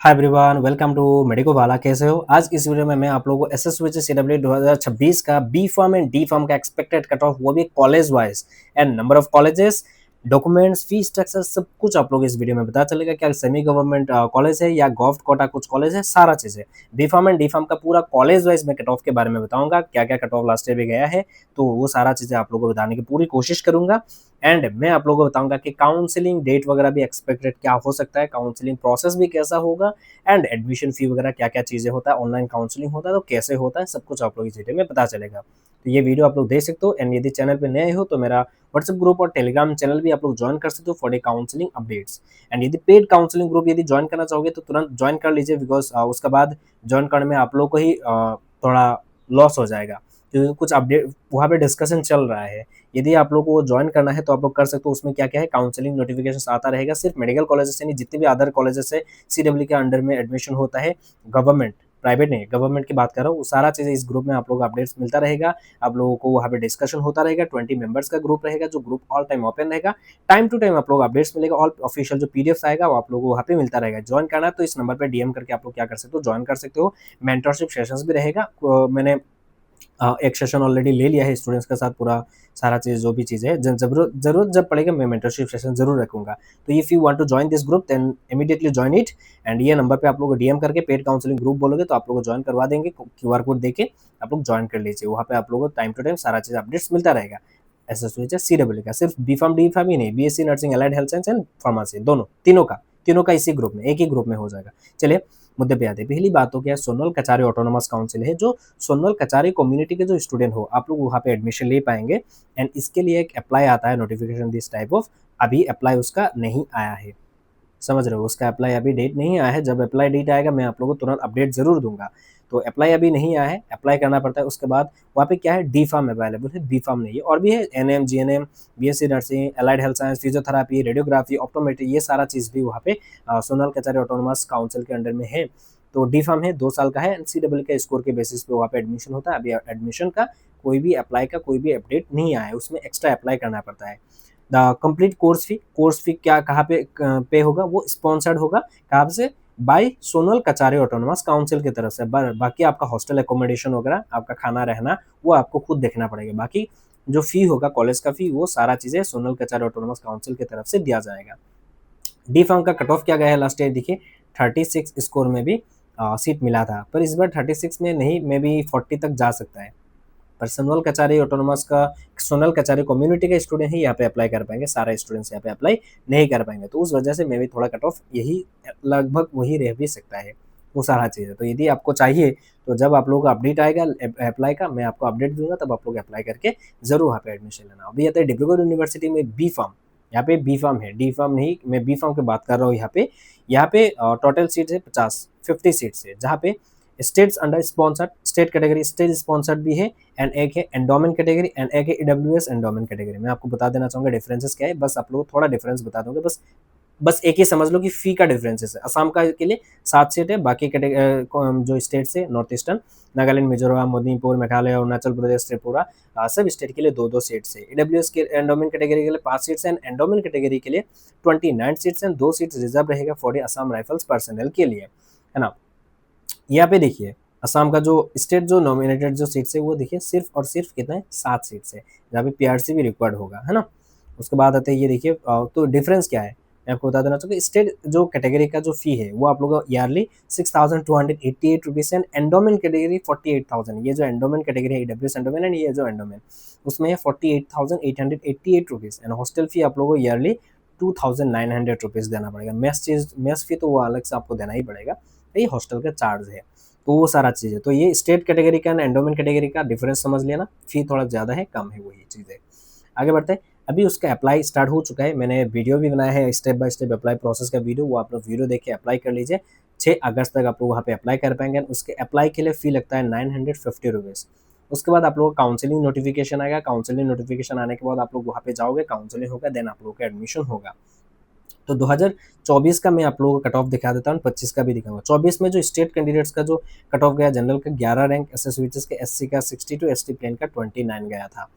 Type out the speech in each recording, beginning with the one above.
Hi everyone, welcome to medico वाला। कैसे हो? आज इस वीडियो में मैं आप लोगों को एसएससी सीडब्ल्यू 2026 का B pharm and D pharm का एक्सपेक्टेड कट ऑफ, वो भी college wise and number of colleges, documents, fee structure, सब कुछ आप लोग इस वीडियो में पता चलेगा। क्या सेमी गवर्नमेंट कॉलेज है या गवर्नमेंट कोटा कुछ कॉलेज है, सारा चीज़ है। B pharm and D pharm का पूरा कॉलेज वाइज मैं कट ऑफ के बारे में बताऊंगा, क्या क्या कट ऑफ लास्ट ईयर भी गया है, तो वो सारा चीज़ें आप लोगों को बताने की पूरी कोशिश करूंगा। एंड मैं आप लोगों को बताऊंगा कि काउंसलिंग डेट वगैरह भी एक्सपेक्टेड क्या हो सकता है, काउंसलिंग प्रोसेस भी कैसा होगा, एंड एडमिशन फी वगैरह क्या क्या चीज़ें होता है, ऑनलाइन काउंसलिंग होता है तो कैसे होता है, सब कुछ आप लोग इस वीडियो में पता चलेगा। तो ये वीडियो आप लोग देख सकते हो। एंड यदि चैनल पे नए हो तो मेरा व्हाट्सएप ग्रुप और टेलीग्राम चैनल भी आप लोग ज्वाइन कर सकते हो for the counselling updates. And यदि पेड काउंसलिंग ग्रुप यदि ज्वाइन करना चाहोगे तो तुरंत ज्वाइन कर लीजिए, बिकॉज उसके बाद ज्वाइन करने में आप लोग को ही थोड़ा लॉस हो जाएगा, क्योंकि कुछ अपडेट वहाँ पे डिस्कशन चल रहा है। यदि आप लोग को ज्वाइन करना है तो आप लोग कर सकते हो। उसमें क्या क्या है, काउंसलिंग नोटिफिकेशन आता रहेगा, सिर्फ मेडिकल कॉलेजेस से नहीं, जितने भी अदर कॉलेजेस है सीडब्ल्यू के अंडर में एडमिशन होता है, गवर्नमेंट प्राइवेट नहीं, गवर्नमेंट की बात कर रहा हूँ, वो सारा चीज़ें इस ग्रुप में आप लोग अपडेट्स मिलता रहेगा। आप लोगों को वहाँ पे डिस्कशन होता रहेगा। 20 मेंबर्स का ग्रुप रहेगा, जो ग्रुप ऑल टाइम ओपन रहेगा। टाइम टू टाइम आप लोग अपडेट्स मिलेगा, ऑल ऑफिशियल जो पीडीएफ आएगा वो आप लोगों को वहाँ पे मिलता रहेगा। ज्वाइन करना है तो इस नंबर पर डीएम करके आप लोग क्या कर सकते हो, ज्वाइन कर सकते हो। मेंटरशिप सेशंस भी रहेगा। मैंने एक सेशन ऑलरेडी ले लिया है स्टूडेंट्स के साथ, पूरा सारा चीज़ जो भी चीज़ें है, जरूरत जब पड़ेगा मैं मेंटरशिप सेशन जरूर रखूंगा। तो if you want to join this group then immediately join it. And ये नंबर पे आप लोग को डीएम करके पेड काउंसलिंग ग्रुप बोलोगे तो आप लोग को ज्वाइन करवा देंगे। क्यूआर कोड देके आप लोग ज्वाइन कर लीजिए, वहाँ पे आप लोग को टाइम टू टाइम सारा चीज़ अपडेट्स मिलता रहेगा। एसएससी सीडब्ल्यू का सिर्फ बी फार्म डी फार्म ही नहीं, BSc nursing, allied health science and pharmacy, दोनों तीनों का इसी ग्रुप में, एक ही ग्रुप में हो जाएगा। चलिए मुद्दे पे आते हैं। पहली बात तो क्या है, सोनल कचारी ऑटोनोमस काउंसिल है, जो सोनल कचारी कम्युनिटी के जो स्टूडेंट हो आप लोग वहाँ पे एडमिशन ले पाएंगे। एंड इसके लिए एक अप्लाई आता है, नोटिफिकेशन दिस टाइप ऑफ, अभी अप्लाई उसका नहीं आया है, समझ रहे हो, उसका अप्लाई अभी डेट नहीं आया है। जब अप्लाई डेट आएगा मैं आप लोगों को तुरंत अपडेट जरूर दूंगा। तो अप्लाई अभी नहीं आया है, अप्लाई करना पड़ता है। उसके बाद वहाँ पे क्या है, डी फार्म अवेलेबल है, बी फार्म नहीं है। और भी है ANM, GNM, BSc nursing, allied health science, physiotherapy, radiography, optometry, ये सारा चीज़ भी वहाँ पे सोनल कचारी ऑटोनोमस काउंसिल के अंडर में है। तो डी फार्म है, 2 साल का है। एनसीडब्ल्यू के स्कोर के बेसिस पे वहाँ पे एडमिशन होता है। अभी एडमिशन का कोई भी अप्लाई का कोई भी अपडेट नहीं आया है, उसमें एक्स्ट्रा अप्लाई करना पड़ता है। द कंप्लीट कोर्स फी क्या कहाँ पे होगा, वो स्पॉन्सर्ड होगा, कहाँ से, by Sonowal Kachari autonomous council की तरफ से। बाकी आपका हॉस्टल एकोमोडेशन वगैरह, आपका खाना रहना, वो आपको खुद देखना पड़ेगा। बाकी जो फी होगा कॉलेज का फी, वो सारा चीज़ें सोनल कचारी ऑटोनोमस काउंसिल की तरफ से दिया जाएगा। डी फार्म का कट ऑफ क्या गया है लास्ट ईयर, देखिए 36 स्कोर में भी सीट मिला था, पर इस बार 36 में नहीं, मे बी 40 तक जा सकता है। पर सोनल कचारी ऑटोनोमस का, सोनल कचारी कम्युनिटी के स्टूडेंट ही यहाँ पे अप्लाई कर पाएंगे, सारे स्टूडेंट्स यहाँ पे अप्लाई नहीं कर पाएंगे। तो उस वजह से मे भी थोड़ा कट ऑफ यही लगभग वही रह भी सकता है, वो सारा चीज़ है। तो यदि आपको चाहिए तो जब आप लोगों का अपडेट आएगा अप्लाई का, मैं आपको अपडेट दूंगा, तब आप लोग अप्लाई करके जरूर वहाँ पे एडमिशन लेना। अभी आता है डिब्रूगढ़ यूनिवर्सिटी में बी फार्म, यहाँ पे बी फार्म है, डी फार्म नहीं, मैं बी फार्म की बात कर रहा हूँ। यहाँ पे टोटल सीट्स है 50 सीट्स है, जहाँ पे states under sponsored, state category state sponsored भी है, एंड एक है एंडोमेंट कैटेगरी, एंड एक है ईडब्ल्यूएस एंडोमेंट कैटेगरी। मैं आपको बता देना चाहूंगा डिफरेंसेस क्या है, बस आप लोग थोड़ा डिफरेंस बता दूंगा। बस एक ही समझ लो कि फी का डिफरेंसेस है। असम का के लिए 7 सीट है, बाकी जो स्टेट्स है नॉर्थ ईस्टर्न, नागालैंड, मिजोरम, मणिपुर, मेघालय, अरुणाचल प्रदेश, त्रिपुरा, सब स्टेट के लिए 2-2 सीट्स है। ईडब्ल्यूएस के एंडोमेंट कैटेगरी के लिए 5 सीट्स हैं, एंडोमेंट कैटेगरी के लिए 29 सीट्स हैं, 2 सीट्स रिजर्व रहेगा फॉर असम राइफल्स पर्सनल के लिए, है ना। यहाँ पे देखिए असम का जो स्टेट जो नॉमिनेटेड जो सीट्स है, वो देखिए सिर्फ और सिर्फ कितना है, 7 सीट्स है, जहाँ पे पीआरसी भी रिक्वायर्ड होगा, है ना। उसके बाद आते हैं ये देखिए, तो डिफरेंस क्या है मैं आपको बता देना चाहूँगा। स्टेट जो कैटेगरी का जो फी है वो आप लोगों का yearly 6,288 rupees and endowment category 48,000। ये जो एंडोमेंट कैटेगरी है, ईडब्ल्यूएस एंडोमेंट एंड ये जो एंडोमेंट, उसमें है 48,888 रुपीज़। एंड हॉस्टल फी आप लोगों को ईयरली 2,900 रुपीज़ देना पड़ेगा। मेस फी तो वो अलग से आपको देना ही पड़ेगा, ये हॉस्टल का चार्ज है। तो वो सारा चीज़ है। तो ये स्टेट कैटेगरी का एंड एंडोमेंट कैटेगरी का डिफरेंस समझ लेना, फी थोड़ा ज़्यादा है कम है, वही चीज़ है। आगे बढ़ते हैं। अभी उसका अप्लाई स्टार्ट हो चुका है, मैंने वीडियो भी बनाया है step by step apply process का वीडियो, वो आप लोग वीडियो देख के अप्लाई कर लीजिए। 6 अगस्त तक आप लोग वहाँ पे अप्लाई कर पाएंगे। उसके अप्लाई के लिए फ़ी लगता है 950 रुपीज़। उसके बाद आप लोग का काउंसलिंग नोटिफिकेशन आएगा, काउंसलिंग नोटिफिकेशन आने के बाद आप लोग वहाँ पे जाओगे, काउंसलिंग होगा, देन आप लोगों का एडमिशन होगा। तो 2024 का मैं आप लोगों को कट ऑफ दिखा देता हूँ, 25 का भी दिखाऊंगा। 24 में जो स्टेट कैंडिडेट्स का जो कट ऑफ गया, जनरल का 11 रैंक, एसएस के एससी का 62, एसटी प्लेन का 29 गया था।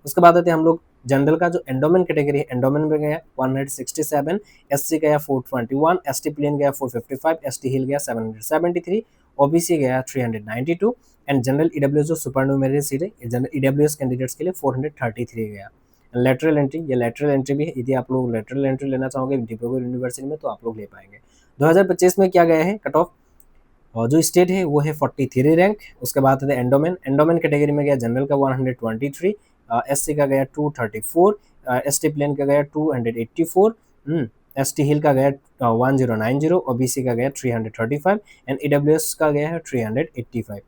उसके बाद आते हैं हम लोग जनरल का जो एंडोमेंट कैटेगरी है, एंडोमेंट में गया 167, एससी गया 421, एसटी प्लेन गया 455, एसटी हिल गया 773, ओबीसी गया 392 एंड जनरल ईडब्ल्यूएस जो सुपरन्यूमेरी सीट है, जनरल ईडब्ल्यूएस कैंडिडेट्स के लिए 433 गया। लेटरल एंट्री, ये लेटरल एंट्री भी है, यदि आप लोग लेटरल एंट्री लेना चाहोगे डिब्रूगढ़ यूनिवर्सिटी में तो आप लोग ले पाएंगे। 2025 में क्या गया है कट ऑफ, और जो स्टेट है वो है 43 रैंक। उसके बाद है एंडोमेंट, एंडोमेंट कैटेगरी में गया जनरल का 123, एससी का गया 234, एसटी प्लेन का गया 284, एसटी हिल का गया 1090, ओबीसी का गया 335 एंड ईडब्ल्यूएस का गया है 385।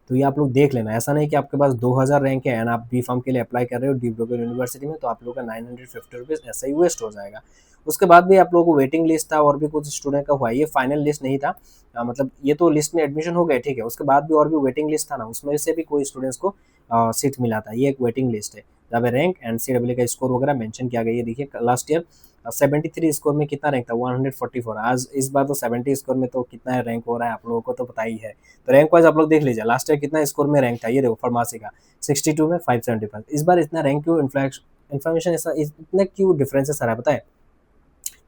तो ये आप लोग देख लेना, ऐसा नहीं कि आपके पास 2000 रैंक है एंड आप बी फार्म के लिए अप्लाई कर रहे हो डिब्रूगढ़ यूनिवर्सिटी में तो आप लोग का 950 रुपीज़ ऐसा ही वेस्ट हो जाएगा। उसके बाद भी आप लोगों को वेटिंग लिस्ट था और भी कुछ स्टूडेंट का हुआ, ये फाइनल लिस्ट नहीं था। मतलब ये तो लिस्ट में एडमिशन हो गए ठीक है, उसके बाद भी और भी वेटिंग लिस्ट था ना, उसमें से भी कोई स्टूडेंट्स को सीट मिला था। ये एक वेटिंग लिस्ट है जहाँ पे रैंक एंड CW का स्कोर वगैरह मेंशन किया गया। ये देखिए लास्ट ईयर 73 स्कोर में कितना रैंक था 144, आज इस बार तो 70 स्कोर में तो कितना रैंक हो रहा है आप लोगों को तो पता ही है। तो रैंक वाइज आप लोग देख लीजिए लास्ट ईयर कितना स्कोर में रैंक था, ये देखो फार्मेसी का 62 में 575। इस बार इतना रैंक क्यों, इन्फॉर्मेशन ऐसा इतना क्यों डिफरेंसेस आ रहा है पता है?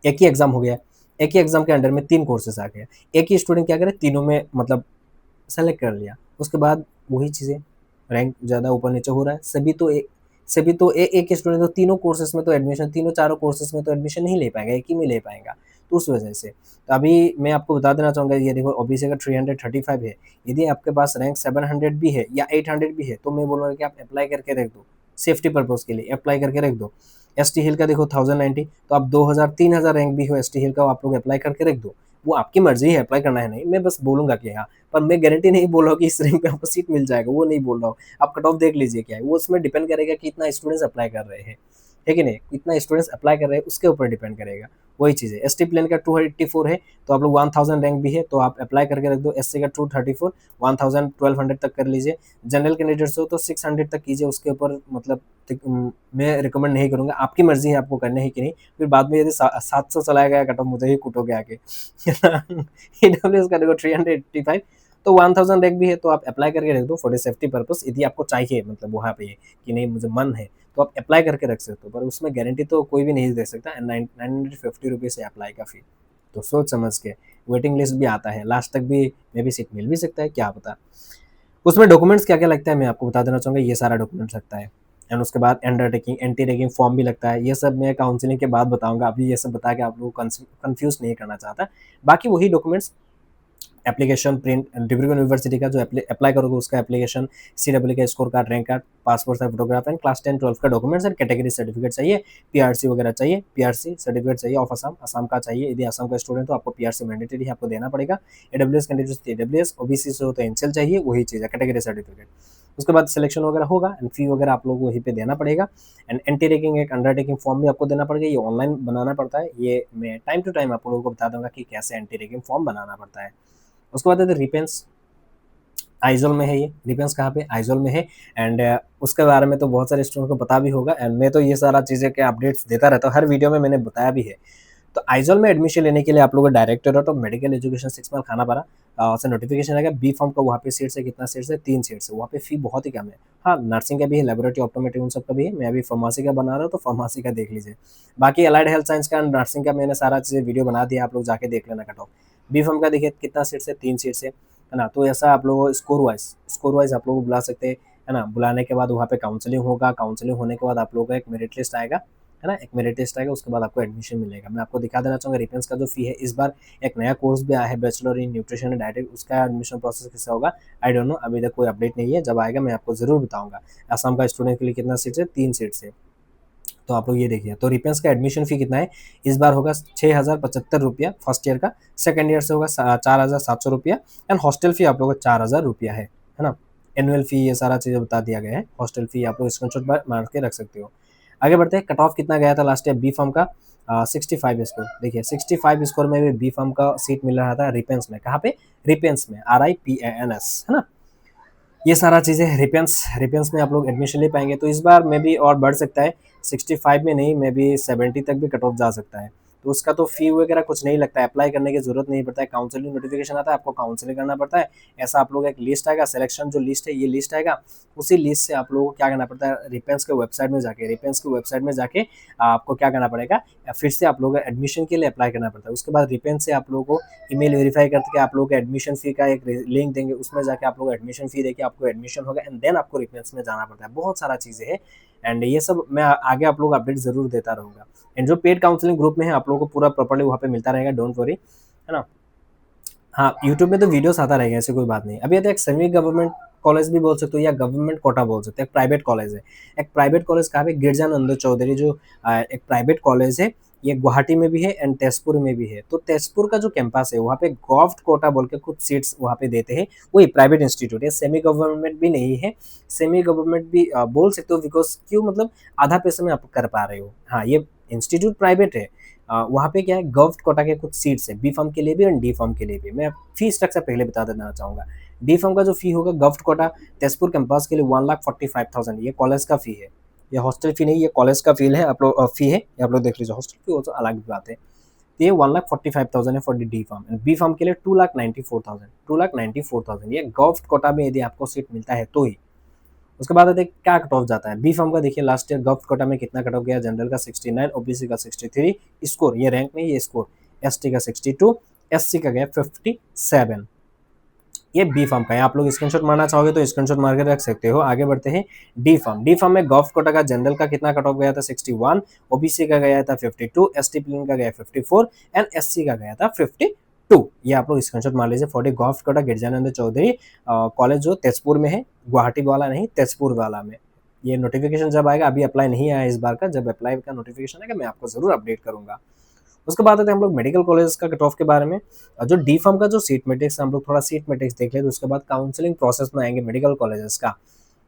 एक ही एग्जाम हो गया, एक ही एग्जाम के अंडर में 3 कोर्सेस आ गए, एक ही स्टूडेंट क्या करे तीनों में मतलब सेलेक्ट कर लिया, उसके बाद वही चीज़ें रैंक ज़्यादा ऊपर नीचे हो रहा है। सभी तो एक स्टूडेंट तो तीनों कोर्सेज में तो एडमिशन, तीनों चारों कोर्सेज में तो एडमिशन नहीं ले पाएगा, एक ही में ले पाएगा। तो उस वजह से तो अभी मैं आपको बता देना चाहूँगा, ये देखो ओबीसी का 335 है, यदि आपके पास रैंक 700 भी है या 800 भी है तो मैं बोलूँगा कि आप अप्लाई करके रख दो, सेफ्टी पर्पज़ के लिए अप्लाई करके रख दो। एसटी हिल का देखो 1090, तो आप 2000 3000 रैंक भी हो एसटी हिल का, आप लोग अप्लाई करके रख दो। वो आपकी मर्जी है अप्लाई करना है नहीं, मैं बस बोलूँगा कि हाँ, पर मैं गारंटी नहीं बोल रहा हूँ कि इस रैंक पे आपको सीट मिल जाएगा, वो नहीं बोल रहा हूँ। आप कट ऑफ देख लीजिए क्या है, वो उसमें डिपेंड करेगा कि इतना स्टूडेंट्स अप्लाई कर रहे हैं, है कि नहीं? इतना स्टूडेंट्स अप्लाई कर रहे हैं उसके ऊपर डिपेंड करेगा, वही चीज़ है। एसटी प्लेन का 284 है, तो आप लोग 1000 रैंक भी है तो आप अप्लाई करके रख दो। एससी का 234, 1000 1200 तक कर लीजिए। जनरल कैंडिडेट्स हो तो 600 तक कीजिए, उसके ऊपर मतलब मैं रिकमेंड नहीं करूँगा, आपकी मर्ज़ी है आपको करने है कि नहीं। फिर बाद में यदि 700 चलाया गया कट ऑफ मुझे ही कूटोगे आके। ईडब्ल्यूएस का देखो 385, तो 1000 रैंक भी है तो आप अप्लाई करके रख दो फॉर द सेफ्टी पर्पस, यदि आपको चाहिए मतलब वहाँ पे कि नहीं मुझे मन है तो आप अप्लाई करके रख सकते हो, पर उसमें गारंटी तो कोई भी नहीं दे सकता। 950 रुपीज़ है अप्लाई का फी, तो सोच समझ के। वेटिंग लिस्ट भी आता है, लास्ट तक भी मे बी सीट मिल भी सकता है, क्या पता। उसमें डॉक्यूमेंट्स क्या क्या लगता है मैं आपको बता देना चाहूँगा, ये सारा डॉक्यूमेंट्स लगता है एंड उसके बाद अंडरटेकिंग एंटी रैगिंग फॉर्म भी लगता है। ये सब मैं काउंसलिंग के बाद बताऊंगा, अभी ये सब बता के आप लोगों को कंफ्यूज नहीं करना चाहता। बाकी वही documents, application print, Dibrugarh university का जो अप्लाई करोगे उसका एप्लीकेशन, CW का score card, rank card, passport size photograph and class 10 12 का डॉक्यूमेंट्स एंड कैटेगरी सर्टिफिकेट चाहिए। पीआरसी वगैरह चाहिए, पीआरसी सर्टिफिकेट चाहिए ऑफ असम, असम का चाहिए। यदि असम का स्टूडेंट हो आपको पीआरसी मैंडेटरी है, आपको देना पड़ेगा। एडब्ल्यूएस कैंडिडेट एडब्ल्यूएस, ओबीसी से हो तो एनसीएल चाहिए, वही चीज़ है कैटेगरी सर्टिफिकेट। उसके बाद सिलेक्शन वगैरह होगा एंड फी वगैरह आप लोग को वहीं पे देना पड़ेगा। एंड एंटी रैगिंग एक अंडरटेकिंग फॉर्म भी आपको देना पड़ेगा, ये ऑनलाइन बनाना पड़ता है। ये मैं टाइम टू टाइम आप लोगों को बता दूंगा कि कैसे एंटी रैगिंग फॉर्म बनाना पड़ता है। उसके बाद है रिपेंस, आइजोल में है। ये रिपेंस कहाँ पे, आइजोल में है। एंड उसके बारे में तो बहुत सारे स्टूडेंट को पता भी होगा एंड मैं तो ये सारा चीज़ें के अपडेट्स देता रहता हूँ, हर वीडियो में मैंने बताया भी है। तो आइजोल में एडमिशन लेने के लिए आप लोगों को directorate of medical education 6 mile Khanapara से नोटिफिकेशन आएगा। बी फॉर्म का वहाँ पे सीट्स है, कितना सीट्स है, 3 सीट्स है। वहाँ पे फी बहुत ही कम है। हाँ, नर्सिंग का भी है, लेबोरेटरी ऑप्टोमेट्री उन सब का भी है। मैं अभी फार्मेसी का बना रहा हूँ तो फार्मेसी का देख लीजिए। बाकी अलाइड हेल्थ साइंस का, नर्सिंग का मैंने सारा चीज़ें वीडियो बना दिया, आप लोग जाके देख लेना कट ऑफ। बी फॉर्म का देखिए कितना सीट्स है, 3 सीट्स है ना। तो ऐसा आप लोगों स्कोर वाइज आप लोग बुला सकते हैं, है ना। बुलाने के बाद वहाँ पे काउंसलिंग होगा, काउंसलिंग होने के बाद आप लोगों का एक मेरिट लिस्ट आएगा, है ना। एक मेरिट लिस्ट आएगा, उसके बाद आपको एडमिशन मिलेगा। मैं आपको दिखा देना चाहूँगा रिपेंस का जो फी है। इस बार एक नया कोर्स भी आया है, bachelor in nutrition and diet, उसका एडमिशन प्रोसेस कैसा होगा आई डोंट नो, अभी तक कोई अपडेट नहीं है। जब आएगा मैं आपको जरूर बताऊंगा। असम का स्टूडेंट के लिए कितना सीट्स है, 3 सीट्स है। तो आप लोग ये देखिए, तो रिपेंस का एडमिशन फी कितना है इस बार होगा 6075 फर्स्ट ईयर का। सेकंड ईयर से होगा 4700 रुपया एंड हॉस्टल फी आप लोगों का 4000 रुपया है ना। एनुअल फी ये सारा चीज़ें बता दिया गया है। हॉस्टल फी आप लोग स्क्रीनशॉट मार के रख सकते हो। आगे बढ़ते हैं, कट ऑफ कितना गया था लास्ट ईयर बी फॉर्म का, 65 स्कोर। देखिए 65 स्कोर में भी बी फॉर्म का सीट मिल रहा था रिपेंस में। कहाँ पे, रिपेंस में, RIPANS, है ना। ये सारा चीज़ें रिपेंस में आप लोग एडमिशन ले पाएंगे। तो इस बार मे बी और बढ़ सकता है, 65 में नहीं, मे बी 70 तक भी कट ऑफ जा सकता है। तो उसका तो फी वगैरह कुछ नहीं लगता है, अप्लाई करने की जरूरत नहीं पड़ता है, काउंसलिंग नोटिफिकेशन आता है, आपको काउंसलिंग करना पड़ता है। ऐसा आप लोग एक लिस्ट आएगा, सिलेक्शन जो लिस्ट है ये लिस्ट आएगा, उसी लिस्ट से आप लोगों को क्या करना पड़ता है, रिपेंस के वेबसाइट में जाके, आपको क्या करना पड़ेगा, फिर से आप लोगों को एडमिशन के लिए अप्लाई करना पड़ता है। उसके बाद रिपेंस से आप लोगों को ईमेल वेरीफाई करके आप लोगों को एडमिशन फी का एक लिंक देंगे, उसमें जाके आप लोग एडमिशन फी देके आपको एडमिशन होगा एंड देन आपको रिपेंस में जाना पड़ता है। बहुत सारा चीजें है एंड ये सब मैं आगे आप लोग अपडेट जरूर देता रहूंगा। एंड जो पेड काउंसलिंग ग्रुप में है आप लोगों को पूरा प्रॉपर्ली वहाँ पे मिलता रहेगा, डोंट वरी, है ना। हाँ, यूट्यूब में तो वीडियोस आता रहेगा, ऐसे कोई बात नहीं। अभी तो एक सेमी गवर्नमेंट कॉलेज भी बोल सकते हो या गवर्नमेंट कोटा बोल सकते हो, एक प्राइवेट कॉलेज है। एक प्राइवेट कॉलेज कहाँ पे, गिरजानंद चौधरी जो एक प्राइवेट कॉलेज है, ये गुवाहाटी में भी है एंड तेजपुर में भी है। तो तेजपुर का जो कैंपस है वहाँ पे गॉव्ट कोटा बोल के कुछ सीट्स वहाँ पे देते हैं, वही प्राइवेट इंस्टीट्यूट है, सेमी गवर्नमेंट भी नहीं है, सेमी गवर्नमेंट भी बोल सकते हो, बिकॉज क्यों, मतलब आधा पैसे में आप कर पा रहे हो। हाँ, ये इंस्टीट्यूट प्राइवेट है, वहाँ पे क्या है, गवर्नमेंट कोटा के कुछ सीट्स है, बी फॉर्म के लिए भी और डी फॉर्म के लिए भी। मैं फी स्ट्रक्चर पहले बता देना चाहूंगा। डी फॉर्म का जो फी होगा गवर्नमेंट कोटा तेजपुर कैंपस के लिए 1,45,000, ये कॉलेज का फी है, ये हॉस्टल फी नहीं, ये कॉलेज का फी है, आप लोग फी है, ये आप लोग देख लीजिए। हॉस्टल फी वो तो अलग बात है। तो ये 1,45,000 है for D form, B form के लिए 2,94,000 ये गवर्नमेंट कोटा में यदि आपको सीट मिलता है तो ही। उसके बाद आते क्या कट ऑफ जाता है, बी फॉर्म का देखिए लास्ट ईयर गवर्नमेंट कोटा में कितना कट ऑफ गया, जनरल का 69, ओबीसी का 63 स्कोर, ये रैंक में ये स्कोर, एसटी का 62, एससी का गया 57। ये बी फॉर्म का है, आप लोग स्क्रीनशॉट मारना चाहोगे तो स्क्रीनशॉट मार के रख सकते हो। आगे बढ़ते हैं डी फॉर्म। डी फॉर्म में गवर्नमेंट कोटा का जनरल का कितना कट ऑफ गया था, 61, ओबीसी का गया था 52, एसटी प्लेन का गया 54 एंड एससी का गया था 52। ये आप लोग स्क्रीनशॉट मार लीजिए। For government quota Girijananda Chowdhury college जो तेजपुर में है, गुवाहाटी वाला नहीं, तेजपुर वाला में। ये नोटिफिकेशन जब आएगा, अभी अप्लाई नहीं आया इस बार का, जब अप्लाई का नोटिफिकेशन आएगा मैं आपको जरूर अपडेट करूंगा। उसके बाद आते हैं हम लोग मेडिकल कॉलेज का कट ऑफ के बारे में। जो डी फॉर्म का जो सीट मैट्रिक्स, हम लोग थोड़ा सीट मैट्रिक्स देख ले, तो उसके बाद काउंसलिंग प्रोसेस में आएंगे मेडिकल कॉलेजेस का।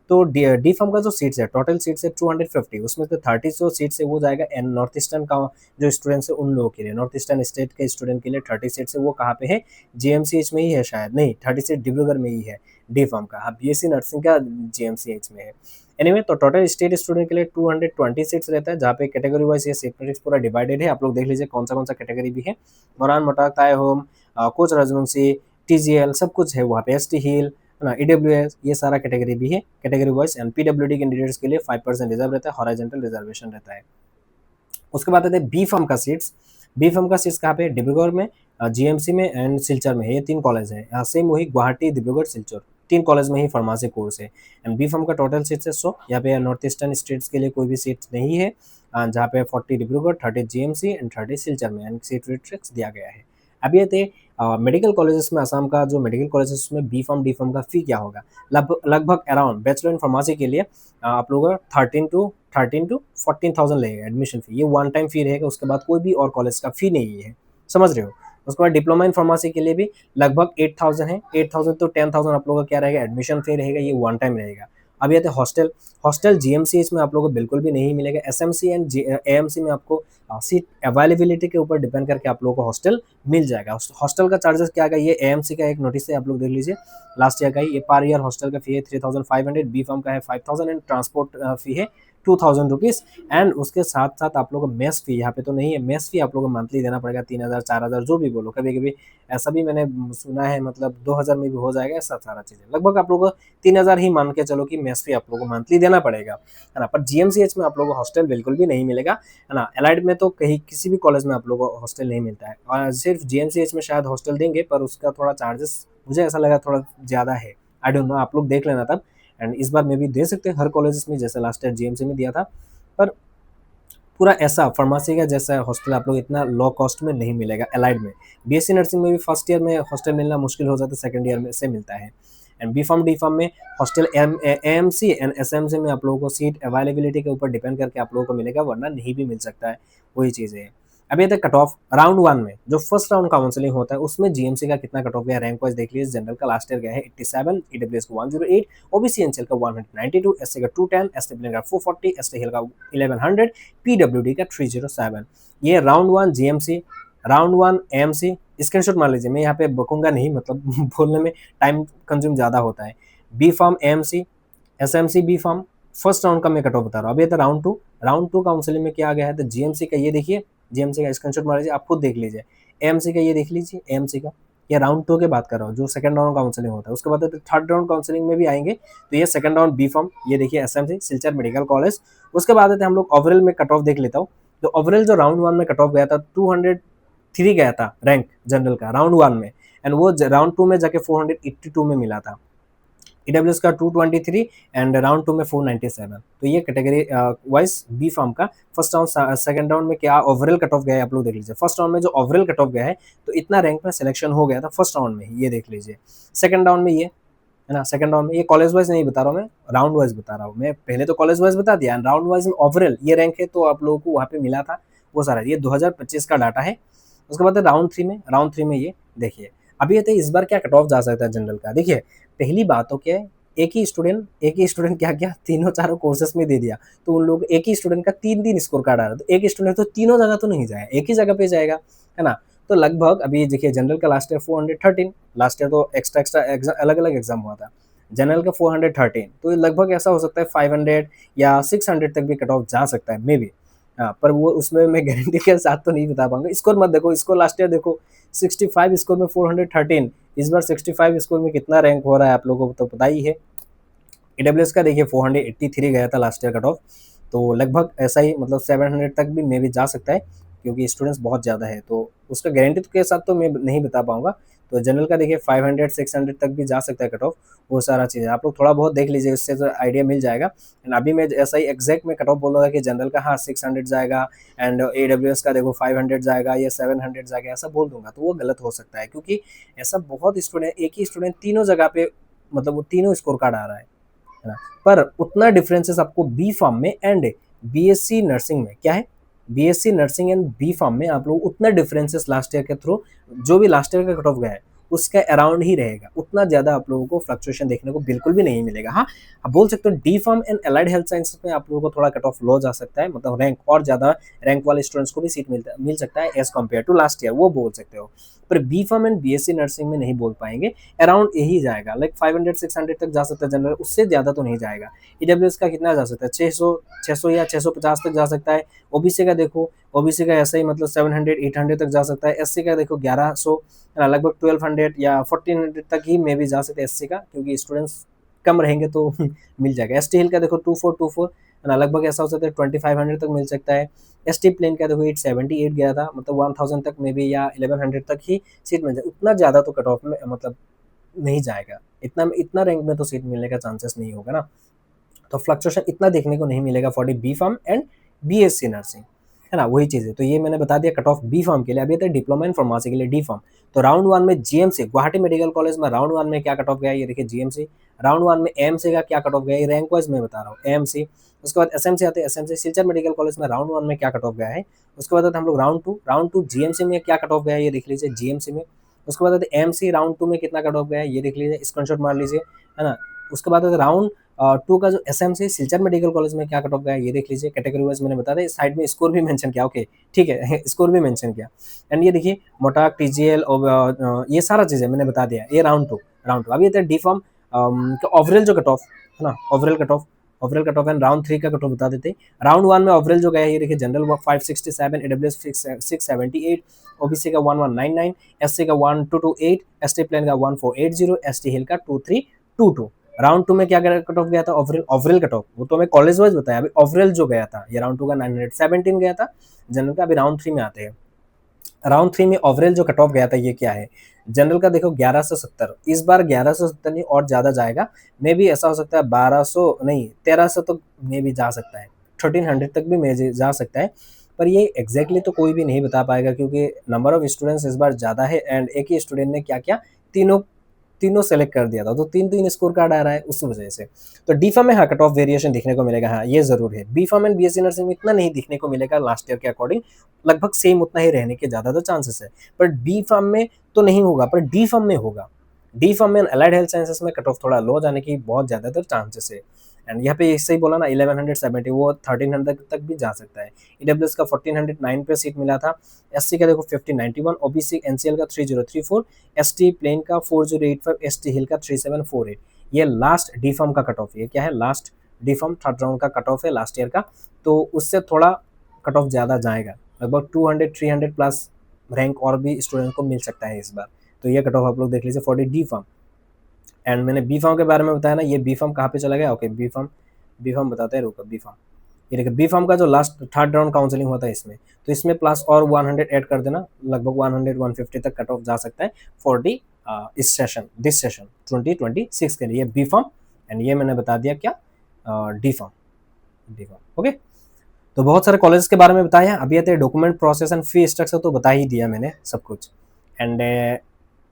तो डी फॉर्म का जो सीट्स है, टोटल सीट्स है 250, उसमें से 30 जो सीट्स है वो जाएगा एंड नॉर्थ ईस्टर्न का जो स्टूडेंट्स है उन लोगों के लिए, नॉर्थ ईस्टर्न स्टेट के स्टूडेंट के लिए 30 सीट्स है, वो कहाँ पे है, जीएमसीएच में ही है शायद, नहीं 30 सीट डिब्रूगढ़ में ही है डी फॉर्म का। हाँ, बीएससी नर्सिंग का जीएमसीएच में है। एनीवे, तो टोटल स्टेट स्टूडेंट के लिए 220 सीट्स रहता है, जहाँ पे कैटेगरी वाइज ये सीट मैट्रिक्स पूरा डिवाइडेड है। आप लोग देख लीजिए कौन सा कैटेगरी भी है, मोरान मोटाक, ताय होम, कोच राजवंशी, टीजीएल, सब कुछ है वहाँ पे, एसटी हिल, है ना, ईडब्ल्यूएस, ये सारा कैटेगरी भी है category wise. And PWD candidates के लिए 5% रिजर्व रहता है, हॉरिजॉन्टल रिजर्वेशन रहता है। उसके बाद आते हैं बी फॉर्म का सीट्स। बी फॉर्म का सीट्स कहाँ पे, डिब्रूगढ़ में, जीएमसी में एंड सिलचर में, ये 3 कॉलेज है। यहाँ सेम वही गुवाहाटी, डिब्रूगढ़, सिलचर, 3 कॉलेज में ही फार्मेसी कोर्स है। एंड बी फॉर्म का टोटल सीट्स है 100। यहाँ पे नॉर्थ ईस्टर्न स्टेट्स के लिए कोई भी सीट नहीं है, जहाँ पे 40 डिब्रूगढ़, 30 जीएमसी एंड 30 सिलचर में, एंड सीट मैट्रिक्स दिया गया है। अब ये थे मेडिकल कॉलेजेस में, असम का जो मेडिकल कॉलेजेस उसमें बी फॉर्म डी फॉर्म का फी क्या होगा। लगभग अराउंड बैचलर इन फार्मेसी के लिए आप लोगों का 13 to 14,000 लगेगा एडमिशन फी, ये वन टाइम फी रहेगा, उसके बाद कोई भी और कॉलेज का फी नहीं है, समझ रहे हो। उसके बाद डिप्लोमा इन फार्मेसी के लिए भी लगभग 8,000 है, 8,000 to 10,000 आप लोगों का क्या रहेगा, एडमिशन फी रहेगा, ये वन टाइम रहेगा। अब ये थे हॉस्टल। हॉस्टल जीएमसीएच में आप लोगों को बिल्कुल भी नहीं मिलेगा, एसएमसी एंड एएमसी में आपको सीट अवेलेबिलिटी के ऊपर डिपेंड करके आप लोगों को हॉस्टल मिल जाएगा। हॉस्टल का चार्जेस क्या आएगा, ये एएमसी का एक नोटिस है, आप लोग देख लीजिए, लास्ट ईयर का ही। ये पर ईयर हॉस्टल का फी है 3,500, बी फॉर्म का है 5,000 एंड ट्रांसपोर्ट फी है 2,000 रुपीज़। एंड उसके साथ साथ आप लोगों को मेस फी, यहाँ पे तो नहीं है, मेस फी आप लोगों को मंथली देना पड़ेगा 3,000 4,000 जो भी बोलो, कभी कभी ऐसा भी मैंने सुना है, मतलब 2,000 में भी हो जाएगा, ऐसा सारा चीज़ें लगभग आप लोगों को 3,000 ही मान के चलो कि मेस फी आप लोगों को मंथली देना पड़ेगा, है ना। पर जीएमसीएच में आप लोगों को हॉस्टल बिल्कुल भी नहीं मिलेगा, है ना। एलाइड में तो कहीं किसी भी कॉलेज में आप लोगों को हॉस्टल नहीं मिलता है, और सिर्फ जीएमसीएच में शायद हॉस्टल देंगे, पर उसका थोड़ा चार्जेस मुझे ऐसा लगा थोड़ा ज़्यादा है, आई डोंट नो, आप लोग देख लेना तब। एंड इस बार में भी दे सकते हैं हर कॉलेजेस में, जैसे लास्ट ईयर जीएमसी में दिया था, पर पूरा ऐसा फार्मेसी का जैसा हॉस्टल आप लोग इतना लो कॉस्ट में नहीं मिलेगा एलाइड में। बीएससी नर्सिंग में भी फर्स्ट ईयर में हॉस्टल मिलना मुश्किल हो जाता है, सेकंड ईयर में से मिलता है। And B form D form में हॉस्टल एएमसी एंड एसएमसी में आप लोगों को सीट अवेलेबिलिटी के ऊपर डिपेंड करके आप लोगों को मिलेगा, वरना नहीं भी मिल सकता है, वही चीज़ है। अभी तक कट ऑफ राउंड 1 में जो फर्स्ट राउंड काउंसलिंग होता है उसमें जीएमसी का कितना कट ऑफ गया, रैंक वाइज देख लीजिए। जनरल का लास्ट ईयर गया है 87, ईडब्ल्यूएस का 108, ओबीसी एनसीएल का 192, एससी का 210, एसटी प्लेन का 440, एसटी हिल का 1100, पीडब्ल्यूडी का 307। ये round 1 GMC, round 1 AMC. Screenshot मार लीजिए, मैं यहाँ पे बकूंगा नहीं, मतलब बोलने में टाइम कंज्यूम ज़्यादा होता है। B form AMC, SMC B form, first round का मैं कट ऑफ बता रहा हूँ। अभी तो राउंड 2 काउंसलिंग में क्या आ गया है, तो जीएमसी का ये देखिए जीएमसी का स्क्रीनशॉट मार लीजिए, आप खुद देख लीजिए। एएमसी का ये देख लीजिए, एएमसी का ये राउंड 2 की बात कर रहा हूँ, जो सेकंड राउंड काउंसलिंग होता है। उसके बाद थर्ड राउंड काउंसलिंग में भी आएंगे, तो ये सेकंड राउंड बी फॉर्म, ये देखिए एसएमसी सिलचर मेडिकल कॉलेज। उसके बाद हम लोग ओवरऑल में कट ऑफ देख लेता हूँ। तो ओवरऑल जो राउंड 1 में कट ऑफ गया था 203 गया था रैंक जनरल का राउंड 1 में, एंड वो राउंड 2 में जाके 482 में मिला था। ईडब्ल्यूएस का 223 एंड राउंड 2 में 497। तो ये कैटेगरी वाइज बी फार्म का फर्स्ट राउंड। सेकंड राउंड में क्या ओवरऑल कट ऑफ गया है आप लोग देख लीजिए। फर्स्ट राउंड में जो ओवरऑल कट ऑफ गया है, तो इतना रैंक में सिलेक्शन हो गया था फर्स्ट राउंड में, ये देख लीजिए। सेकंड राउंड में ये है ना, सेकंड राउंड में ये कॉलेज वाइज नहीं बता रहा हूँ मैं, राउंड वाइज बता रहा हूँ मैं। पहले तो कॉलेज वाइज बता दिया, राउंड वाइज में ओवरऑल ये रैंक है, तो आप लोगों को वहाँ पे मिला था वो सारा। ये 2025 का डाटा है। उसके बाद राउंड थ्री में ये देखिए। अभी ये इस बार क्या कट ऑफ जा सकता है जनरल का, देखिए पहली बात तो क्या है, एक ही स्टूडेंट क्या क्या तीनों चारों कोर्सेस में दे दिया, तो उन लोग एक ही स्टूडेंट का 3 स्कोर कार्ड आ रहा है, तो एक स्टूडेंट तो तीनों जगह तो नहीं जाएगा, एक ही जगह पे जाएगा, है ना। तो लगभग अभी देखिए जनरल का लास्ट ईयर 413, लास्ट ईयर तो एक्स्ट्रा अलग अलग एग्जाम हुआ था। जनरल का 413, तो लगभग ऐसा हो सकता है 500 या 600 तक भी कट ऑफ जा सकता है मे बी। हाँ, पर वो उसमें मैं गारंटी के साथ तो नहीं बता पाऊंगा। स्कोर मत देखो, स्कोर लास्ट ईयर देखो 65 स्कोर में 413, इस बार 65 स्कोर में कितना रैंक हो रहा है आप लोगों को तो पता ही है। ईडब्ल्यूएस का देखिए 483 गया था लास्ट ईयर कट ऑफ, तो लगभग ऐसा ही मतलब 700 तक भी मे भी जा सकता है, क्योंकि स्टूडेंट्स बहुत ज़्यादा है, तो उसका गारंटी के साथ तो मैं नहीं बता पाऊंगा। तो जनरल का देखिए 500 600 तक भी जा सकता है कट ऑफ, वो सारा चीज़ आप लोग थोड़ा बहुत देख लीजिए, इससे तो आइडिया मिल जाएगा। एंड अभी मैं ऐसा ही एग्जैक्ट में कट ऑफ बोल रहा था कि जनरल का हाँ 600 जाएगा, एंड एडब्ल्यूएस का देखो 500 जाएगा या 700 जाएगा, ऐसा बोल दूंगा तो वो गलत हो सकता है, क्योंकि ऐसा बहुत स्टूडेंट, एक ही स्टूडेंट तीनों जगह पे मतलब वो तीनों स्कोर कार्ड आ रहा है ना। पर उतना डिफरेंसेस आपको बी फार्म में एंड बीएससी नर्सिंग में क्या है, BSc nursing and B pharm में आप लोग उतना डिफरेंसेस लास्ट ईयर के थ्रू, जो भी लास्ट ईयर का कट ऑफ गया है उसका अराउंड ही रहेगा, उतना ज्यादा आप लोगों को फ्लक्चुएशन देखने को बिल्कुल भी नहीं मिलेगा। हाँ, आप बोल सकते हो D pharm and allied health sciences में आप लोगों को थोड़ा कट ऑफ लो जा सकता है, मतलब रैंक और ज्यादा रैंक वाले स्टूडेंट्स को भी सीट मिल सकता है as compare to last year, वो बोल सकते हो। पर B pharm and BSc nursing में नहीं बोल पाएंगे, अराउंड यही जाएगा, लाइक 500 600 तक जा सकता है जनरल, उससे ज्यादा तो नहीं जाएगा। ईडब्ल्यूएस का कितना जा सकता है, 600 या 650 तक जा सकता है। ओबीसी का देखो, ओबीसी का ऐसा ही मतलब 700 800 तक जा सकता है। एससी का देखो 1100, लगभग 1200 या 1400 तक ही मे भी जा सकते हैं एससी का, क्योंकि स्टूडेंट्स कम रहेंगे तो मिल जाएगा। एसटी हिल का देखो 2424, लगभग ऐसा हो सकता है 2500 तक मिल सकता है। एसटी प्लेन का देखो 878 गया था, मतलब 1000 तक मे बी या 1100 तक ही सीट मिल जाए, उतना ज़्यादा तो कट ऑफ में मतलब नहीं जाएगा, इतना इतना रैंक में तो सीट मिलने का चांसेस नहीं होगा ना। तो फ्लक्चुएशन इतना देखने को नहीं मिलेगा for the B pharm and BSc nursing, है ना, वही चीज़ है। तो ये मैंने बता दिया कट ऑफ बी फार्म के लिए। अभी तो डिप्लोमा इन फार्मेसी के लिए डी फार्म। तो राउंड 1 में जीएमसी गुवाहाटी मेडिकल कॉलेज में राउंड 1 में क्या कट ऑफ गया, ये देखिए जीएमसी। राउंड 1 में एएमसी का क्या कट ऑफ गया, ये रैंक वाइज मैं बता रहा हूँ, एएमसी। उसके बाद एसएमसी आते हैं, एसएमसी सिलचर मेडिकल कॉलेज में राउंड 1 में क्या कट ऑफ गया है। उसके बाद हम लोग राउंड टू जीएमसी में क्या कट ऑफ गया है, ये देख लीजिए जीएमसी में। उसके बाद एएमसी राउंड 2 में कितना कट ऑफ गया है, ये देख लीजिए, स्क्रीनशॉट मार लीजिए, है ना। उसके बाद राउंड 2 का जो एसएमसी सिलचर मेडिकल कॉलेज में क्या कट ऑफ गया है, ये देख लीजिए। कैटेगरी वाइज मैंने बता दिया, साइड में स्कोर भी मेंशन किया, ओके ठीक है स्कोर भी मेंशन किया। एंड ये देखिए मोटाक टीजीएल और ये सारा चीज़ें मैंने बता दिया, ये राउंड टू। अभी डी फॉर्म ओवरऑल जो कट ऑफ है ना, overall cut off and round 3 का कट ऑफ बता देते। राउंड 1 में ओवरऑल जो गया है, ये देखिए जनरल 567, एडब्ल्यूएस 678, ओबीसी का 1199, एससी का 1228, एसटी प्लेन का 1480, एसटी हिल का 2322। राउंड 2 में क्या कट ऑफ गया था, ओवरऑल कट ऑफ, वो तो मैं कॉलेज वाइज बताया। अभी ओवरऑल जो गया था, ये राउंड 2 का 917 गया था जनरल का। अभी राउंड 3 में आते हैं। राउंड 3 में ओवरऑल जो कट ऑफ गया था, ये क्या है, जनरल का देखो 1170, इस बार 1170 नहीं और ज़्यादा जाएगा, मे भी ऐसा हो सकता है 1200 नहीं 1300 तो मे भी जा सकता है, 1300 तक भी मे जा सकता है। पर ये एग्जैक्टली तो कोई भी नहीं बता पाएगा, क्योंकि नंबर ऑफ स्टूडेंट्स इस बार ज़्यादा है, एंड एक ही स्टूडेंट ने क्या क्या तीनों तीनों सेलेक्ट कर दिया था, तो 3 स्कोर कार्ड आ रहा है उस वजह से। तो डी फार्म में हाँ कट ऑफ वेरिएशन देखने को मिलेगा, हाँ ये जरूर है। B pharm and BSc nursing में इतना नहीं दिखने को मिलेगा लास्ट ईयर के अकॉर्डिंग, लगभग सेम उतना ही रहने के ज़्यादा तो चांसेस है। पर बी फार्म में तो नहीं होगा, पर डी फार्म में होगा। डी फार्म में अलाइड हेल्थ साइंसेस में कट ऑफ थोड़ा लो जाने की बहुत ज़्यादातर चांसेस है। एंड यहाँ पे इससे ही बोला ना 1170, वो 1300 तक भी जा सकता है। ईडब्ल्यूएस का 1409 पे सीट मिला था। एससी का देखो 1591, ओबीसी एनसीएल का 3034, एसटी प्लेन का 4085, एसटी हिल का 3748। ये लास्ट डी फार्म का कट ऑफ, ये क्या है last D pharm third round का कट ऑफ है लास्ट ईयर का, तो उससे थोड़ा कट ऑफ ज़्यादा जाएगा, लगभग 200-300 प्लस रैंक और भी स्टूडेंट को मिल सकता है इस बार। तो ये कट ऑफ आप लोग देख लीजिए for the D pharm. And मैंने बी फार्म के बारे में बताया ना, ये बी फार्म कहाँ पे चला गया, ओके बी फार्म बताते हैं, रुको बी फार्म, ये देखिए बी फार्म का जो लास्ट थर्ड राउंड काउंसलिंग हुआ था इसमें, तो इसमें प्लस और 100 ऐड कर देना, लगभग 100-150 तक कट ऑफ जा सकता है फॉर डी इस सेशन, दिस सेशन 2026 के लिए बी फार्म। एंड ये मैंने बता दिया क्या, डी फार्म। ओके, तो बहुत सारे कॉलेज के बारे में बताया। अभी आते हैं document process and fee structure, तो बता ही दिया मैंने सब कुछ। एंड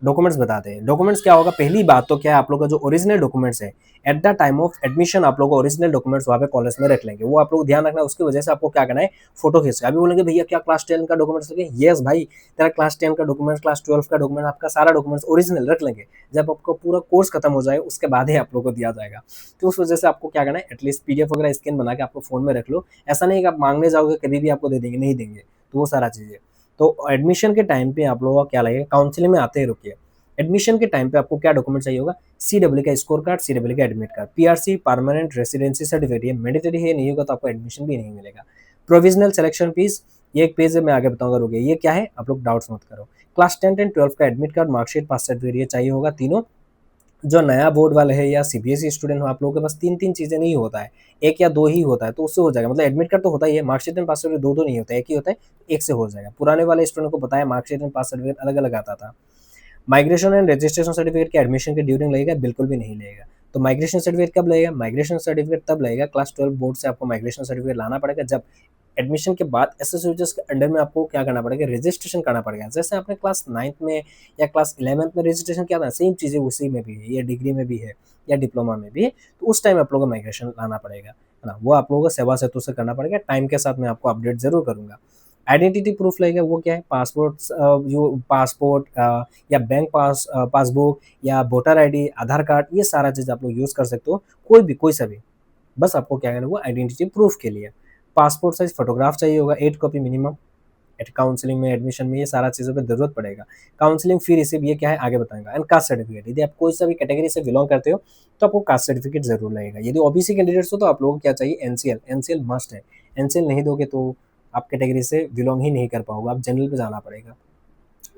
डॉक्यूमेंट्स बताते हैं। डॉक्यूमेंट्स क्या होगा, पहली बात तो क्या है, आप लोग का जो ओरिजिनल डॉक्यूमेंट्स है at the time of admission आप लोग ओरिजिनल डॉक्यूमेंट्स वहाँ पे कॉलेज में रख लेंगे, वो आप लोग ध्यान रखना। उसकी वजह से आपको क्या करना है, फोटो खींच। अभी बोलेंगे भैया क्या क्लास 10 का डॉक्यूमेंट्स लगे, यस भाई, तेरा क्लास 10 का डॉक्यूमेंट्स, क्लास 12 का डॉक्यूमेंट, आपका सारा डॉक्यूमेंट्स ओरिजिनल रख लेंगे। जब आपको पूरा कोर्स खत्म हो जाए उसके बाद ही आप लोग को दिया जाएगा। तो उस वजह से आपको क्या करना है, एटलीस्ट पीडीएफ वगैरह स्कैन बना के आपको फोन में रख लो। ऐसा नहीं कि आप मांगने जाओगे कभी भी आपको दे देंगे, नहीं देंगे। तो वो सारा चीज़ें, तो एडमिशन के टाइम पे आप लोगों का क्या लगेगा, काउंसलिंग में आते ही रुकिए। एडमिशन के टाइम पे आपको क्या डॉक्यूमेंट चाहिए होगा, सीडब्ल्यू का स्कोर कार्ड, सीडब्ल्यू का admit card, PRC permanent residency certificate, ये मैंडेटरी है, नहीं होगा तो आपको एडमिशन भी नहीं मिलेगा। प्रोविजनल सिलेक्शन फीस, ये एक पेज है, मैं आगे बताऊंगा, रुकिए। ये क्या है, आप लोग डाउट्स मत करो। क्लास 10 एंड 12 का एडमिट कार्ड, मार्कशीट, पास सर्टिफिकेट, ये चाहिए होगा तीनों। जो नया बोर्ड वाले है या सीबीएसई स्टूडेंट हो, आप लोगों के पास तीन तीन चीजें नहीं होता है, एक या दो ही होता है, तो उससे हो जाएगा। मतलब एडमिट कार्ड तो होता ही है, मार्कशीट एंड पास सर्टिफिकेट दो दो नहीं होता है, एक ही होता है, एक से हो जाएगा। पुराने वाले स्टूडेंट को पता है मार्कशीट एंड पास सर्टिफिकेट अलग अलग आता था। माइग्रेशन एंड रजिस्ट्रेशन सर्टिफिकेट के एडमिशन के ड्यूरिंग लगेगा, बिल्कुल भी नहीं लगेगा। तो माइग्रेशन सर्टिफिकेट कब लगेगा, माइग्रेशन सर्टिफिकेट तब लगेगा, क्लास 12 बोर्ड से आपको माइग्रेशन सर्टिफिकेट लाना पड़ेगा। जब एडमिशन के बाद एसएसयूएचएस के अंडर में आपको क्या करना पड़ेगा, रजिस्ट्रेशन करना पड़ेगा। जैसे आपने क्लास 9th में या क्लास 11th में रजिस्ट्रेशन किया था, सेम चीज़ें उसी में भी है, या डिग्री में भी है या डिप्लोमा में भी है। तो उस टाइम आप लोगों को माइग्रेशन लाना पड़ेगा, है ना। वो आप लोगों को सेवा सेतु से करना पड़ेगा। टाइम के साथ मैं आपको अपडेट जरूर करूंगा। आइडेंटिटी प्रूफ लगेगा, वो क्या है, पासपोर्ट, जो पासपोर्ट या बैंक पासबुक या वोटर आईडी, आधार कार्ड, ये सारा चीज़ आप लोग यूज़ कर सकते हो, कोई भी, कोई सा भी। बस आपको क्या करना है, वो आइडेंटिटी प्रूफ के लिए पासपोर्ट साइज फोटोग्राफ चाहिए होगा, 8 कॉपी मिनिमम। एट काउंसलिंग में, एडमिशन में, ये सारा चीज़ों पे जरूरत पड़ेगा। काउंसलिंग फी रिसीव, ये क्या है आगे बताऊंगा। एंड कास्ट सर्टिफिकेट, यदि आप कोई सा भी कैटेगरी से बिलोंग करते हो तो आपको कास्ट सर्टिफिकेट जरूर लगेगा। यदि ओबीसी कैंडिडेट्स हो तो आप लोगों को क्या चाहिए, एनसीएल, एनसीएल मस्ट है। एनसीएल नहीं दोगे तो आप कैटेगरी से बिलोंग ही नहीं कर पाओगे, आप जनरल पे जाना पड़ेगा।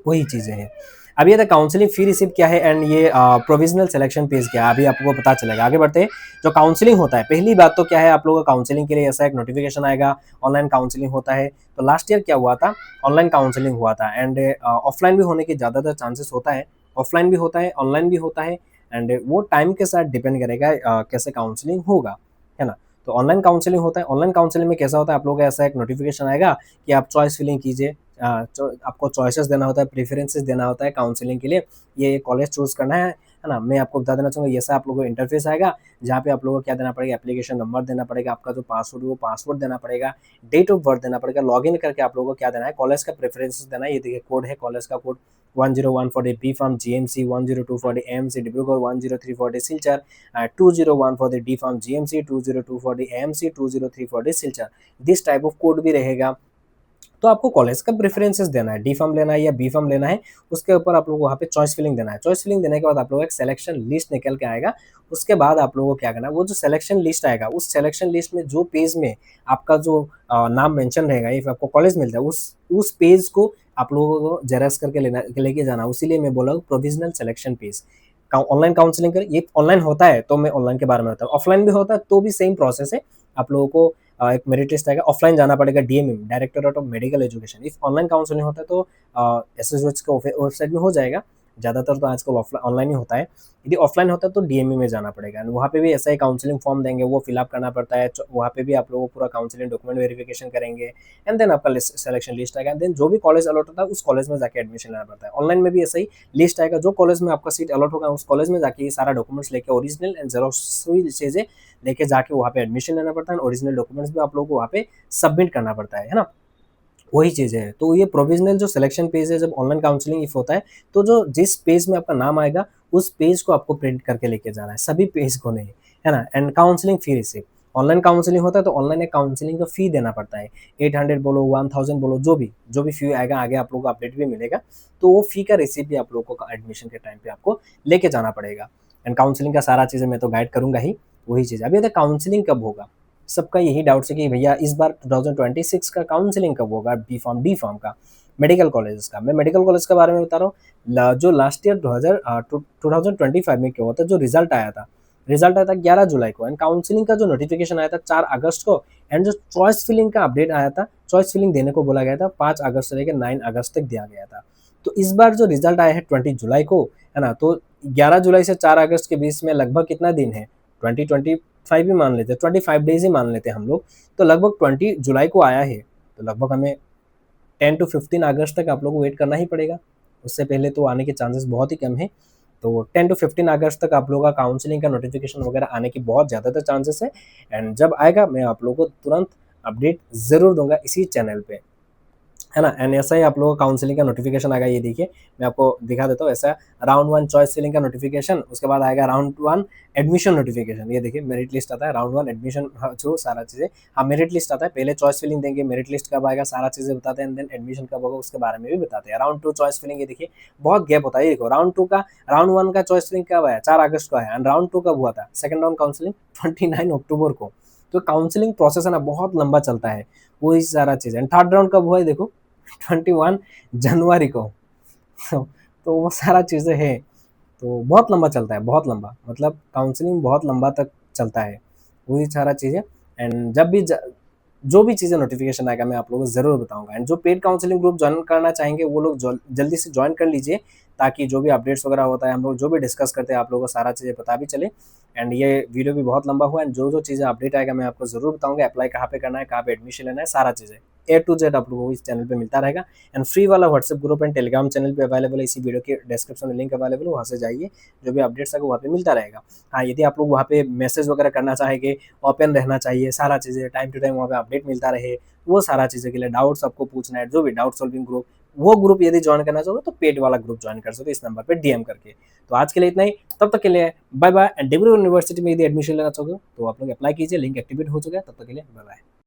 वही चीज़ें हैं। अब ये था काउंसलिंग फी रिसिप्ट क्या है, एंड ये प्रोविजनल सिलेक्शन पेज क्या है, अभी आपको पता चलेगा। आगे बढ़ते हैं। जो काउंसलिंग होता है, पहली बात तो क्या है, आप लोगों का काउंसलिंग के लिए ऐसा एक नोटिफिकेशन आएगा, ऑनलाइन काउंसलिंग होता है। तो लास्ट ईयर क्या हुआ था, ऑनलाइन काउंसलिंग हुआ था। एंड ऑफलाइन भी होने की ज़्यादातर चांसेस होता है, ऑफलाइन भी होता है, ऑनलाइन भी होता है। एंड वो टाइम के साथ डिपेंड करेगा कैसे काउंसलिंग होगा, है ना। तो ऑनलाइन काउंसलिंग होता है। ऑनलाइन काउंसलिंग में कैसा होता है, आप लोगों का ऐसा एक नोटिफिकेशन आएगा कि आप चॉइस फिलिंग कीजिए। आपको चॉइसेस देना होता है, प्रेफरेंसेस देना होता है काउंसलिंग के लिए, ये कॉलेज चूज करना है ना। मैं आपको बता देना चाहूँगा, ये सा आप लोगों को इंटरफेस आएगा, जहाँ पे आप लोगों को क्या देना पड़ेगा, एप्लीकेशन नंबर देना पड़ेगा, आपका जो पासवर्ड है वो पासवर्ड देना पड़ेगा, डेट ऑफ बर्थ देना पड़ेगा, लॉगिन करके आप लोगों को क्या देना है, कॉलेज का प्रेफरेंसेस देना है। ये देखिए कोड है, कॉलेज का code 101 for the B pharm GMC, 102 for the AMC Dibrugarh, 103 for the Silchar, 201 for the D pharm GMC, 202 for the AMC, 203 for the Silchar. This type of code भी रहेगा। तो आपको कॉलेज का प्रेफरेंसेस देना है, डी फार्म लेना है या बी फार्म लेना है, उसके ऊपर आप लोगों को वहाँ पे चॉइस फिलिंग देना है। चॉइस फिलिंग देने के बाद आप लोगों को एक सिलेक्शन लिस्ट निकल के आएगा। उसके बाद आप लोगों को क्या करना है, वो जो सिलेक्शन लिस्ट आएगा, उस सिलेक्शन लिस्ट में जो पेज में आपका जो नाम मेंशन रहेगा, इफ आपको कॉलेज मिलता है, उस पेज को आप लोगों को जेरॉक्स करके लेके जाना। इसीलिए मैं बोला हूँ provisional selection page. Online counselling कर, ये ऑनलाइन होता है तो मैं ऑनलाइन के बारे में बताऊँ, ऑफलाइन भी होता है तो भी सेम प्रोसेस है। आप लोगों को एक मेरिट टेस्ट आएगा, ऑफलाइन जाना पड़ेगा, DMM, directorate of medical education. If online counselling होता है तो एसएसएच के वेबसाइट में हो जाएगा। ज़्यादातर तो आजकल ऑनलाइन ही होता है। यदि ऑफलाइन होता है तो डीएमए में जाना पड़ेगा, वहाँ पे भी ऐसा ही काउंसलिंग फॉर्म देंगे, वो फिलअप करना पड़ता है। वहाँ पे भी आप लोगों को पूरा काउंसलिंग डॉक्यूमेंट वेरिफिकेशन करेंगे, एंड देन आपका सिलेक्शन लिस्ट आएगा। देन जो भी कॉलेज अलॉट होता है उस कॉलेज में जाके एडमिशन लेना पड़ता है। ऑनलाइन में भी ऐसा ही लिस्ट आएगा, जो कॉलेज में आपका सीट अलॉट होगा उस कॉलेज में जाके ये सारा डॉक्यूमेंट्स लेके, ओरिजिनल एंड जेरॉक्स चीज़ें लेके जाके वहाँ पे एडमिशन लेना पड़ता है। ओरिजिनल डॉक्यूमेंट्स भी आप लोगों को वहाँ पे सबमिट करना पड़ता है ना। वही चीज़ है। तो ये प्रोविजनल जो सिलेक्शन पेज है, जब ऑनलाइन काउंसलिंग इफ होता है तो जो जिस पेज में आपका नाम आएगा उस पेज को आपको प्रिंट करके लेके जाना है, सभी पेज को नहीं, है ना। And counselling fee receipt, online counselling होता है तो ऑनलाइन एक काउंसलिंग का फी देना पड़ता है। 800 बोलो, 1000 बोलो, जो भी फी आएगा, आगे आप लोगों को अपडेट भी मिलेगा। तो वो फी का रिसिप्ट भी आप लोगों को एडमिशन के टाइम पे आपको लेके जाना पड़ेगा। एंड काउंसलिंग का सारा चीज़ें मैं तो गाइड करूंगा ही, वही चीज़। अभी काउंसलिंग कब होगा, सबका यही डाउट है कि भैया इस बार 2026 का काउंसलिंग कब होगा बी फार्म डी फार्म का, मेडिकल कॉलेजेस का। मैं मेडिकल कॉलेज के बारे में बता रहा हूँ। जो लास्ट ईयर 2025 में क्या हुआ था, जो रिजल्ट आया था 11 जुलाई को, एंड काउंसलिंग का जो नोटिफिकेशन आया था 4 अगस्त को, एंड जो चॉइस फिलिंग का अपडेट आया था, चॉइस फिलिंग देने को बोला गया था 5 अगस्त से लेकर 9 अगस्त तक दिया गया था। तो इस बार जो रिजल्ट आया है 20 जुलाई को, है ना, तो 11 जुलाई से 4 अगस्त के बीच में लगभग कितना दिन है, 2025 ही मान लेते, 25 डेज ही मान लेते हम लोग, तो लगभग 20 जुलाई को आया है, तो लगभग हमें 10 to 15 अगस्त तक आप लोग को वेट करना ही पड़ेगा। उससे पहले तो आने के चांसेस बहुत ही कम है। तो 10 to 15 अगस्त तक आप लोगों का काउंसलिंग का नोटिफिकेशन वगैरह आने की बहुत ज़्यादातर चांसेस है, एंड जब आएगा मैं आप लोगों को तुरंत अपडेट ज़रूर दूंगा इसी चैनल पे, है ना। एंड ऐसा ही आप लोगों का काउंसलिंग का नोटिफिकेशन आएगा, ये देखिए मैं आपको दिखा देता हूँ। ऐसा राउंड 1 चॉइस फिलिंग का नोटिफिकेशन, उसके बाद आएगा राउंड 1 एडमिशन नोटिफिकेशन। ये देखिए मेरिट लिस्ट आता है, राउंड 1 एडमिशन, जो सारा चीज़ें, हाँ मेरिट लिस्ट आता है, पहले चॉइस फिलिंग देंगे, मेरिट लिस्ट कब आएगा सारा चीज़ें बताते हैं, एंड देन एडमिशन कब होगा उसके बारे में भी बताते हैं। राउंड 2 चॉइस फिलिंग, ये देखिए बहुत गैप होता है। ये देखो राउंड 1 का चॉइस फिलिंग कब आया, 4 अगस्त को आया, एंड राउंड 2 कब हुआ था, सेकंड राउंड काउंसलिंग 29 अक्टूबर को। तो काउंसलिंग प्रोसेस है ना बहुत लंबा चलता है, वही सारा चीज़। एंड थर्ड राउंड कब हुआ है देखो, 21 जनवरी को। तो वो सारा चीज़ें हैं, तो बहुत लंबा चलता है, बहुत लंबा, मतलब काउंसलिंग बहुत लंबा तक चलता है, वही सारा चीज़ें। एंड जब भी जो भी चीज़ें नोटिफिकेशन आएगा मैं आप लोगों को ज़रूर बताऊंगा। एंड जो पेड काउंसलिंग ग्रुप ज्वाइन करना चाहेंगे वो लोग जल्दी से ज्वाइन कर लीजिए, ताकि जो भी अपडेट्स वगैरह होता है, हम लोग जो भी डिस्कस करते हैं आप लोगों को सारा चीज़ें पता भी चले। एंड ये वीडियो भी बहुत लंबा हुआ, एंड जो चीज़ें अपडेट आएगा मैं आपको ज़रूर बताऊंगा। अप्लाई कहाँ पे करना है, कहाँ पे एडमिशन लेना है, सारा चीज़ें A to Z आप लोगों को इस चैनल पे मिलता रहेगा। एंड फ्री वाला WhatsApp group and Telegram channel पे अवेलेबल है, इसी वीडियो के डिस्क्रिप्शन में लिंक अवेलेबल है, वहाँ से जाइए, जो भी अपडेट्स है वहाँ पे मिलता रहेगा। हाँ, यदि आप लोग वहाँ पे मैसेज वगैरह करना चाहेंगे, ओपन रहना चाहिए, सारा चीज़ें टाइम टू टाइम वहाँ पे अपडेट मिलता रहे, वो सारा चीज़ें के लिए डाउट्स आपको पूछना है, जो भी डाउट सॉल्विंग ग्रुप, वो ग्रुप यदि ज्वाइन करना चाहोगे तो पेड वाला ग्रुप ज्वाइन कर सकते हो इस नंबर पे डीएम करके। तो आज के लिए इतना ही, तब तक के लिए bye bye. And Dibrugarh university में यदि एडमिशन लेना चाहोगे तो आप लोग अप्लाई कीजिए, लिंक एक्टिवेट हो चुका है। तब तक के लिए बाय बाय।